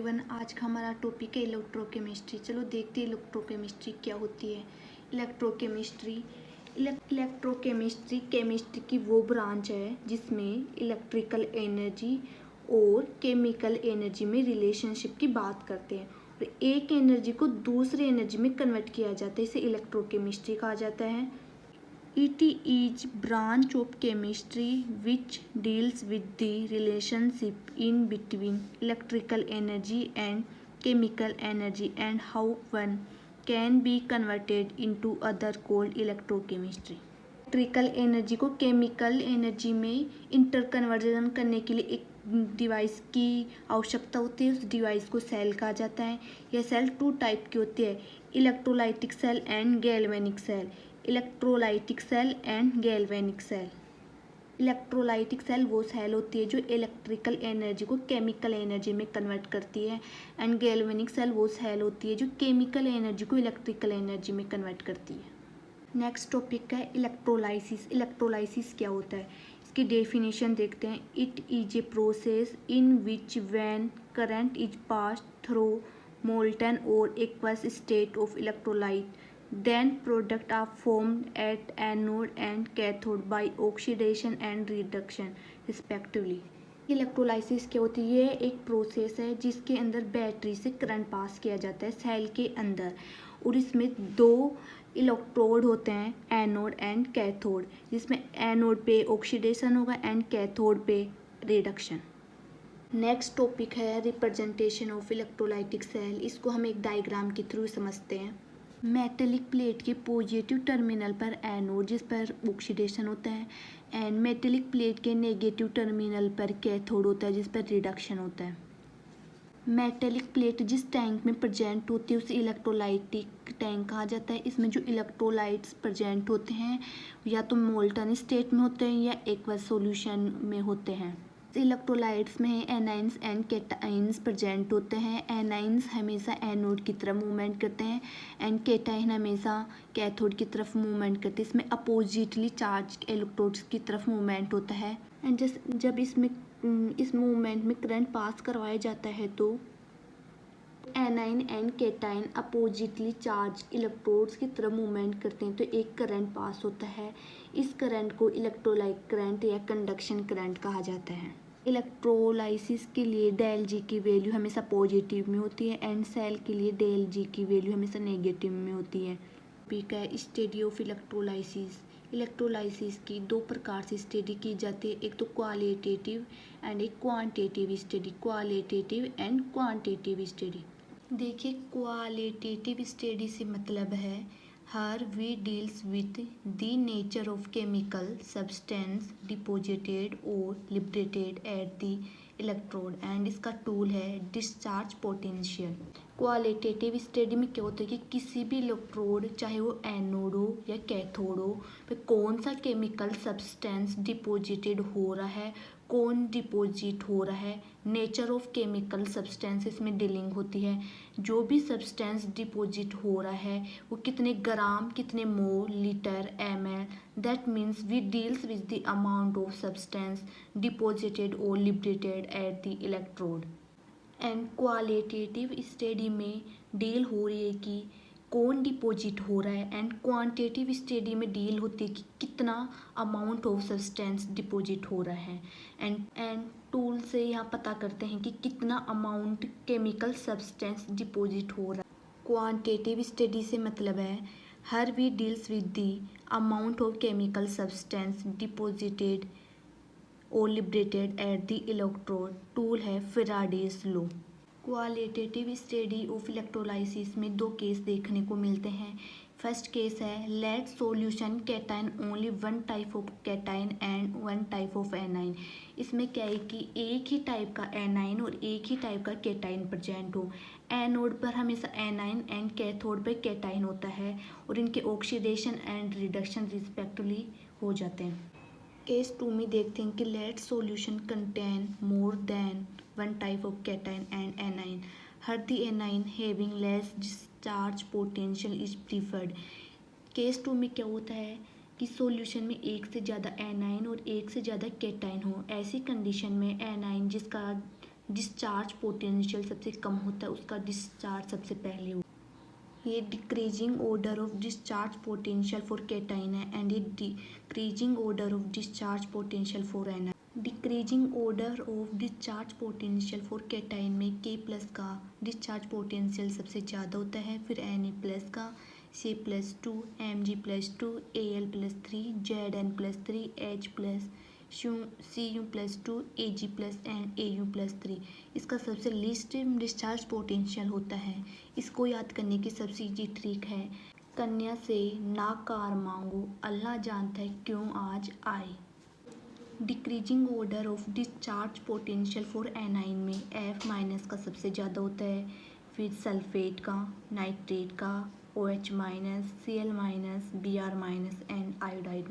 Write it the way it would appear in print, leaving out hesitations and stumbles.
Everyone, आज का हमारा टॉपिक है इलेक्ट्रोकेमिस्ट्री। चलो देखते हैं इलेक्ट्रोकेमिस्ट्री क्या होती है। इलेक्ट्रोकेमिस्ट्री केमिस्ट्री की वो ब्रांच है जिसमें इलेक्ट्रिकल एनर्जी और केमिकल एनर्जी में रिलेशनशिप की बात करते हैं और एक एनर्जी को दूसरे एनर्जी में कन्वर्ट किया जाता है, इसे इलेक्ट्रोकेमिस्ट्री कहा जाता है। It is branch of chemistry which deals with the relationship in between electrical energy and chemical energy and how one can be converted into other called electrochemistry। Electrical energy को chemical energy में inter conversion करने के लिए एक device की आवश्यकता होती है। उस डिवाइस को सेल कहा जाता है। यह सेल टू टाइप की होती है, electrolytic cell and galvanic cell. Electrolytic cell and galvanic cell. Electrolytic cell वो सेल होती है जो इलेक्ट्रिकल एनर्जी को केमिकल एनर्जी में कन्वर्ट करती है एंड गैल्वेनिक सेल वो सेल होती है जो केमिकल एनर्जी को इलेक्ट्रिकल एनर्जी में कन्वर्ट करती है। नेक्स्ट टॉपिक है इलेक्ट्रोलाइसिस। इलेक्ट्रोलाइसिस क्या होता है, इसकी डेफिनेशन देखते हैं। It is a process in which when current is passed through molten और aqueous state of electrolyte then product are formed at anode and cathode by oxidation and reduction respectively। Electrolysis क्या होती है, ये एक process है जिसके अंदर battery से करंट पास किया जाता है सेल के अंदर और इसमें दो इलेक्ट्रोड होते हैं, एनोड एंड कैथोड, जिसमें एनोड पे ऑक्सीडेशन होगा एंड कैथोड पे रिडक्शन। नेक्स्ट टॉपिक है रिप्रेजेंटेशन ऑफ इलेक्ट्रोलाइटिक सेल। इसको हम एक डायग्राम के थ्रू समझते हैं। मेटेलिक प्लेट के पॉजिटिव टर्मिनल पर एनोड जिस पर ऑक्सीडेशन होता है एंड मेटेलिक प्लेट के नेगेटिव टर्मिनल पर कैथोड होता है जिस पर रिडक्शन होता है। मेटेलिक प्लेट जिस टैंक में प्रेजेंट होती है उसे इलेक्ट्रोलाइटिक टैंक कहा जाता है। इसमें जो इलेक्ट्रोलाइट्स प्रेजेंट होते हैं या तो मोल्टन स्टेट में होते हैं या एक्वस सॉल्यूशन में होते हैं। इलेक्ट्रोलाइट्स में एनाइंस एंड कैटाइंस प्रेजेंट होते हैं। एनाइंस हमेशा एनोड की तरफ मूवमेंट करते हैं एंड कैटाइन हमेशा कैथोड की तरफ मूवमेंट करते हैं। इसमें अपोजिटली चार्ज इलेक्ट्रोड्स की तरफ मूवमेंट होता है एंड जब इस मूवमेंट में करंट पास करवाया जाता है तो A9 and cation oppositely charge electrodes की तरफ मूवमेंट करते हैं तो एक करंट पास होता है। इस करंट को इलेक्ट्रोलाइट करंट या कंडक्शन करंट कहा जाता है। इलेक्ट्रोलाइसिस के लिए डेल जी की वैल्यू हमेशा पॉजिटिव में होती है एंड सेल के लिए डेल जी की वैल्यू हमेशा नेगेटिव में होती है। टॉपिक है स्टडी ऑफ इलेक्ट्रोलाइसिस। इलेक्ट्रोलाइसिस की दो प्रकार से स्टडी की जाती है, एक तो क्वालिटेटिव एंड एक quantitative study. Qualitative and quantitative study देखिए, क्वालिटेटिव स्टडी से मतलब है here we deals with the nature of chemical substance deposited और liberated at the electrode and इसका टूल है डिस्चार्ज पोटेंशियल। क्वालिटेटिव स्टडी में क्या होता है कि किसी भी इलेक्ट्रोड चाहे वो एनोड हो या कैथोड हो पे कौन सा केमिकल सब्सटेंस डिपोजिटेड हो रहा है, कौन डिपोजिट हो रहा है, नेचर ऑफ केमिकल सब्सटेंस इसमें डीलिंग होती है। जो भी सब्सटेंस डिपोजिट हो रहा है वो कितने ग्राम, कितने mole, litre, ml, that means we deals with the amount of substance deposited और liberated at the electrode. And qualitative study में डील हो रही है कि कौन डिपॉजिट हो रहा है एंड क्वांटिटेटिव स्टडी में डील होती है कि कितना अमाउंट ऑफ सब्सटेंस डिपॉजिट हो रहा है एंड टूल से यहाँ पता करते हैं कि कितना अमाउंट केमिकल सब्सटेंस डिपॉजिट हो रहा है। क्वांटिटेटिव स्टडी से मतलब है here we deals with the amount of chemical substance deposited और liberated at the electrode. Tool है Faraday's law. Qualitative study of electrolysis में दो केस देखने को मिलते हैं। फर्स्ट केस है let solution cation only one type of cation and one type of anion. इसमें क्या है कि एक ही टाइप का एनाइन और एक ही टाइप का कैटाइन प्रेजेंट हो। एनोड पर हमेशा एनाइन एंड कैथोड पर कैटाइन होता है और इनके ऑक्सीडेशन एंड रिडक्शन रिस्पेक्टिवली हो जाते हैं। केस 2 में देखते हैं कि let solution contain more than one type of cation and anion. Here the anion having less discharge potential is preferred. Case 2 में क्या होता है कि सॉल्यूशन में एक से ज़्यादा एनाइन और एक से ज़्यादा कैटाइन हो। ऐसी कंडीशन में एनाइन जिसका डिस्चार्ज पोटेंशियल सबसे कम होता है उसका डिस्चार्ज सबसे पहले होता है। ये decreasing order of discharge potential for cation है एंड ये decreasing order of discharge potential for A9. Decreasing order of discharge potential for cation में के प्लस का डिस्चार्ज पोटेंशियल सबसे ज़्यादा होता है, फिर एन ए प्लस का, C plus 2, M G plus 2, A L plus 3, Z N plus 3, H plus C U plus 2, A G plus and A U plus 3। इसका सबसे लीस्ट डिस्चार्ज पोटेंशियल होता है। इसको याद करने की सबसे ईजी ट्रिक है, कन्या से ना कार मांगो, अल्लाह जानता है क्यों आज आए। Decreasing order of discharge potential for A9 में एफ माइनस का सबसे ज़्यादा होता है, फिर सल्फेट का, नाइट्रेट का, O H minus, C L minus, B R minus and iodide.